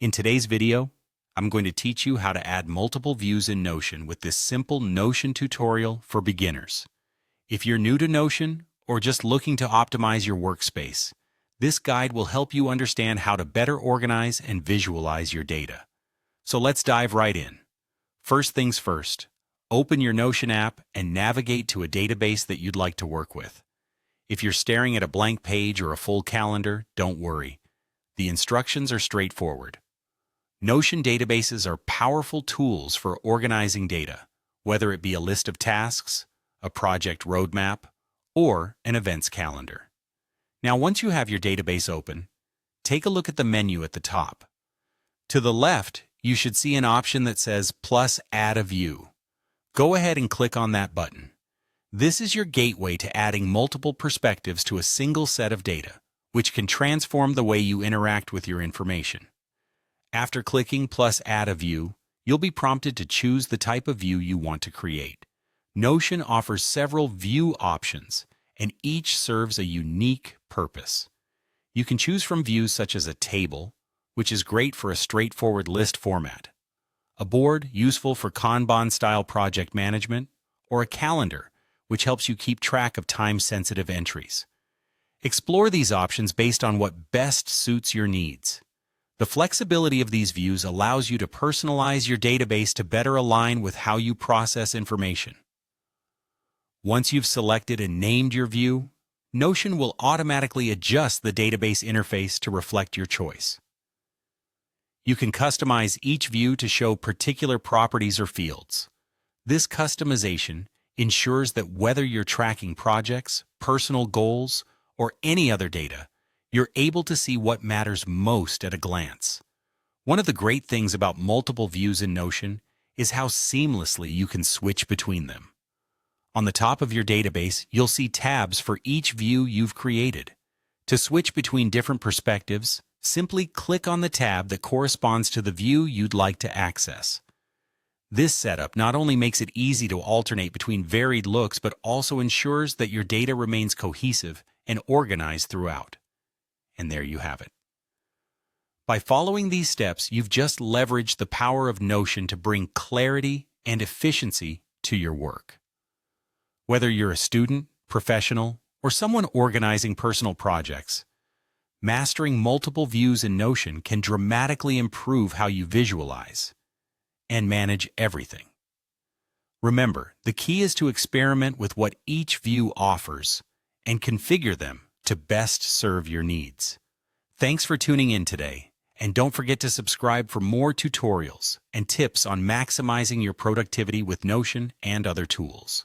In today's video, I'm going to teach you how to add multiple views in Notion with this simple Notion tutorial for beginners. If you're new to Notion or just looking to optimize your workspace, this guide will help you understand how to better organize and visualize your data. So let's dive right in. First things first, open your Notion app and navigate to a database that you'd like to work with. If you're staring at a blank page or a full calendar, don't worry. The instructions are straightforward. Notion databases are powerful tools for organizing data, whether it be a list of tasks, a project roadmap, or an events calendar. Now, once you have your database open, take a look at the menu at the top. To the left, you should see an option that says plus add a view. Go ahead and click on that button. This is your gateway to adding multiple perspectives to a single set of data, which can transform the way you interact with your information. After clicking plus add a view, you'll be prompted to choose the type of view you want to create. Notion offers several view options, and each serves a unique purpose. You can choose from views such as a table, which is great for a straightforward list format, a board useful for Kanban-style project management, or a calendar, which helps you keep track of time-sensitive entries. Explore these options based on what best suits your needs. The flexibility of these views allows you to personalize your database to better align with how you process information. Once you've selected and named your view, Notion will automatically adjust the database interface to reflect your choice. You can customize each view to show particular properties or fields. This customization ensures that whether you're tracking projects, personal goals, or any other data, you're able to see what matters most at a glance. One of the great things about multiple views in Notion is how seamlessly you can switch between them. On the top of your database, you'll see tabs for each view you've created. To switch between different perspectives, simply click on the tab that corresponds to the view you'd like to access. This setup not only makes it easy to alternate between varied looks, but also ensures that your data remains cohesive and organized throughout. And there you have it. By following these steps, you've just leveraged the power of Notion to bring clarity and efficiency to your work. Whether you're a student, professional, or someone organizing personal projects, mastering multiple views in Notion can dramatically improve how you visualize and manage everything. Remember, the key is to experiment with what each view offers and configure them to best serve your needs. Thanks for tuning in today, and don't forget to subscribe for more tutorials and tips on maximizing your productivity with Notion and other tools.